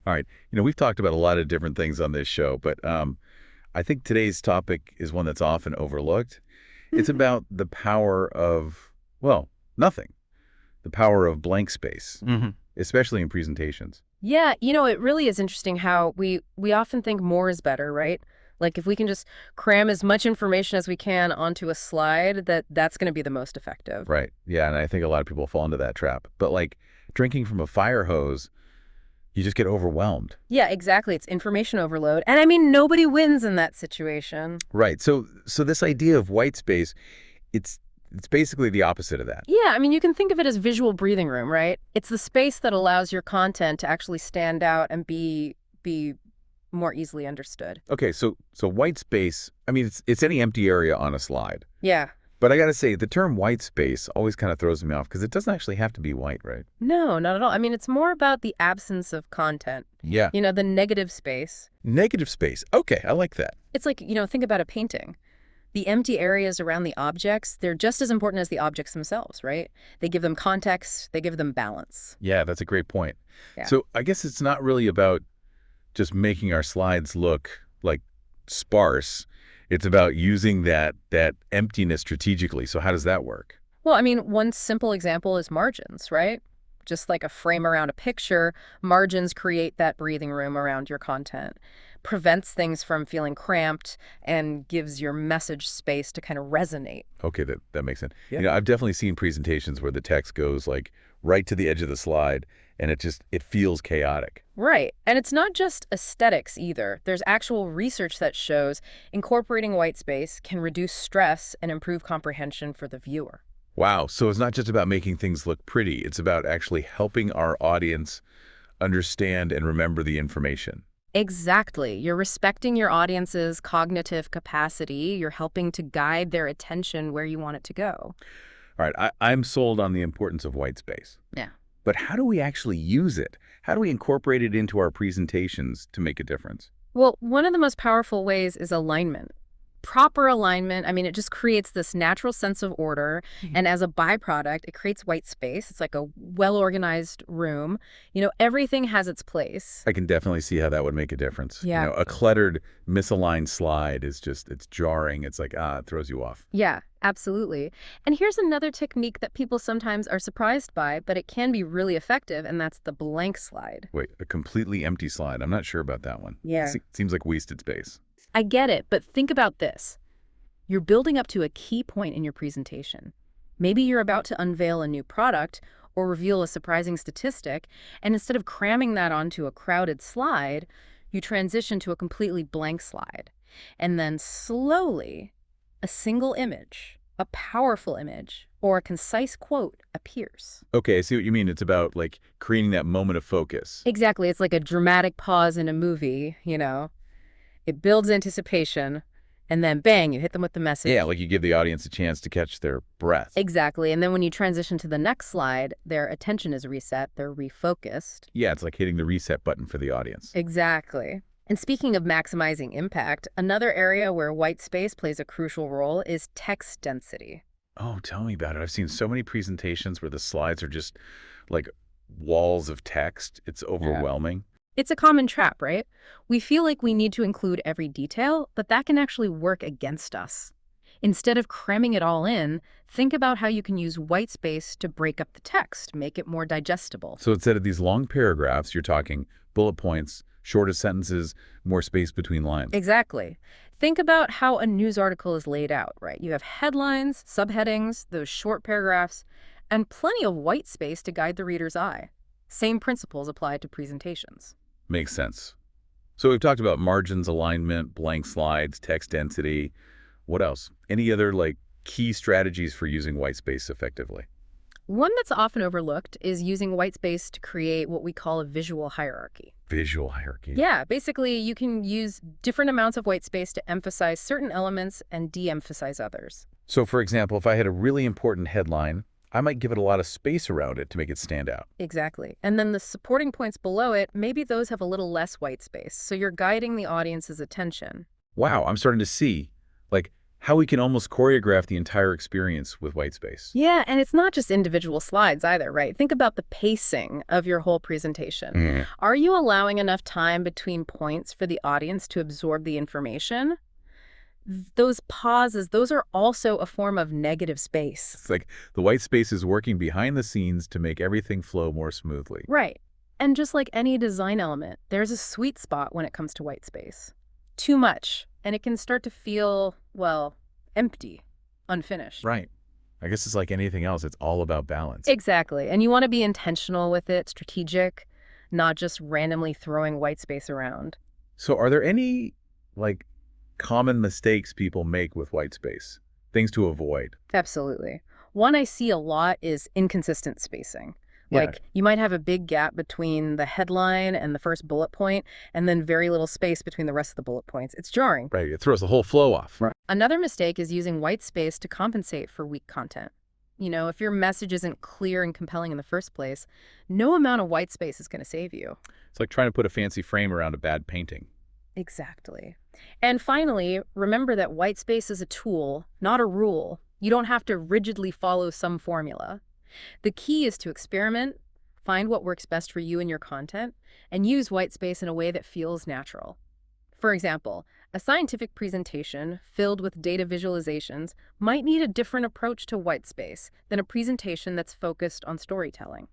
All right. We've talked about a lot of different things on this show, but I think today's topic is one that's often overlooked. It's about the power of, well, nothing, the power of blank space, hmm especially in presentations. Yeah, it really is interesting how we often think more is better, right? Like if we can just cram as much information as we can onto a slide, that's going to be the most effective. Right. Yeah. And I think a lot of people fall into that trap. But like drinking from a fire hose, you just get overwhelmed. Yeah, exactly. It's information overload. And I mean, nobody wins in that situation. Right. So this idea of white space, it's it's basically the opposite of that. Yeah, I mean, you can think of it as visual breathing room, right? It's the space that allows your content to actually stand out and be more easily understood. Okay, so white space, I mean it's any empty area on a slide. Yeah. But I got to say the term white space always kind of throws me off because it doesn't actually have to be white, right? No, not at all. I mean, it's more about the absence of content. Yeah. The negative space. Negative space. Okay, I like that. It's like, think about a painting. The empty areas around the objects, they're just as important as the objects themselves, right? They give them context, they give them balance. Yeah, that's a great point. Yeah. So I guess it's not really about just making our slides look like sparse. It's about using that emptiness strategically. So how does that work? Well, I mean, one simple example is margins, right? Just like a frame around a picture, margins create that breathing room around your content, prevents things from feeling cramped, and gives your message space to kind of resonate. Okay, that makes sense. Yeah. I've definitely seen presentations where the text goes like right to the edge of the slide and it feels chaotic. Right. And it's not just aesthetics either. There's actual research that shows incorporating white space can reduce stress and improve comprehension for the viewer. Wow. So it's not just about making things look pretty. It's about actually helping our audience understand and remember the information. Exactly. You're respecting your audience's cognitive capacity. You're helping to guide their attention where you want it to go. All right. I'm sold on the importance of white space. Yeah. But how do we actually use it? How do we incorporate it into our presentations to make a difference? Well, one of the most powerful ways is alignment. Proper alignment, I mean, it just creates this natural sense of order. And as a byproduct, it creates white space. It's like a well-organized room. Everything has its place. I can definitely see how that would make a difference. Yeah. A cluttered, misaligned slide it's jarring. It's like, it throws you off. Yeah, absolutely. And here's another technique that people sometimes are surprised by, but it can be really effective, and that's the blank slide. Wait, a completely empty slide. I'm not sure about that one. Yeah. Seems like wasted space. I get it, but think about this. You're building up to a key point in your presentation. Maybe you're about to unveil a new product or reveal a surprising statistic, and instead of cramming that onto a crowded slide, you transition to a completely blank slide. And then slowly, a single image, a powerful image, or a concise quote appears. Okay, I see what you mean. It's about like creating that moment of focus. Exactly. It's like a dramatic pause in a movie. It builds anticipation, and then bang, you hit them with the message. Yeah, like you give the audience a chance to catch their breath. Exactly. And then when you transition to the next slide, their attention is reset, they're refocused. Yeah, it's like hitting the reset button for the audience. Exactly. And speaking of maximizing impact, another area where white space plays a crucial role is text density. Oh, tell me about it. I've seen so many presentations where the slides are just like walls of text. It's overwhelming. It's a common trap, right? We feel like we need to include every detail, but that can actually work against us. Instead of cramming it all in, think about how you can use white space to break up the text, make it more digestible. So instead of these long paragraphs, you're talking bullet points, shorter sentences, more space between lines. Exactly. Think about how a news article is laid out, right? You have headlines, subheadings, those short paragraphs, and plenty of white space to guide the reader's eye. Same principles apply to presentations. Makes sense. So we've talked about margins, alignment, blank slides, text density. What else? Any other key strategies for using white space effectively? One that's often overlooked is using white space to create what we call a visual hierarchy. Visual hierarchy. Yeah, basically you can use different amounts of white space to emphasize certain elements and de-emphasize others. So for example, if I had a really important headline, I might give it a lot of space around it to make it stand out. Exactly. And then the supporting points below it, maybe those have a little less white space, so you're guiding the audience's attention. Wow, I'm starting to see how we can almost choreograph the entire experience with white space. Yeah, and it's not just individual slides either, right? Think about the pacing of your whole presentation. Mhm. Are you allowing enough time between points for the audience to absorb the information? Those pauses, those are also a form of negative space. It's like the white space is working behind the scenes to make everything flow more smoothly. Right. And just like any design element, there's a sweet spot when it comes to white space. Too much, and it can start to feel, well, empty, unfinished. Right. I guess it's like anything else. It's all about balance. Exactly. And you want to be intentional with it, strategic, not just randomly throwing white space around. So are there any, like, common mistakes people make with white space? Things to avoid? Absolutely. One I see a lot is inconsistent spacing. Yeah. Like, you might have a big gap between the headline and the first bullet point, and then very little space between the rest of the bullet points. It's jarring. Right. It throws the whole flow off. Right. Another mistake is using white space to compensate for weak content. You know, if your message isn't clear and compelling in the first place, no amount of white space is going to save you. It's like trying to put a fancy frame around a bad painting. Exactly. And finally, remember that white space is a tool, not a rule. You don't have to rigidly follow some formula. The key is to experiment, find what works best for you and your content, and use white space in a way that feels natural. For example, a scientific presentation filled with data visualizations might need a different approach to white space than a presentation that's focused on storytelling.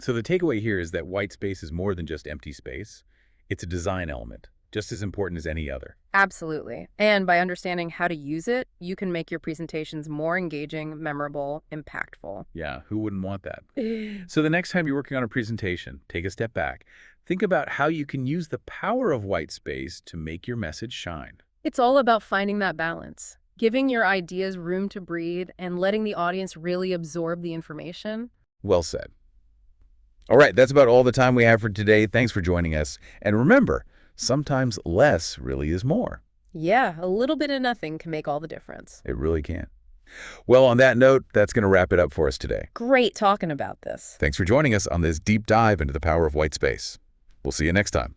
So the takeaway here is that white space is more than just empty space. It's a design element, just as important as any other. Absolutely. And by understanding how to use it, you can make your presentations more engaging, memorable, impactful. Yeah, who wouldn't want that? So the next time you're working on a presentation, take a step back. Think about how you can use the power of white space to make your message shine. It's all about finding that balance, giving your ideas room to breathe and letting the audience really absorb the information. Well said. All right, that's about all the time we have for today. Thanks for joining us. And remember, sometimes less really is more. Yeah, a little bit of nothing can make all the difference. It really can. Well, on that note, that's going to wrap it up for us today. Great talking about this. Thanks for joining us on this deep dive into the power of white space. We'll see you next time.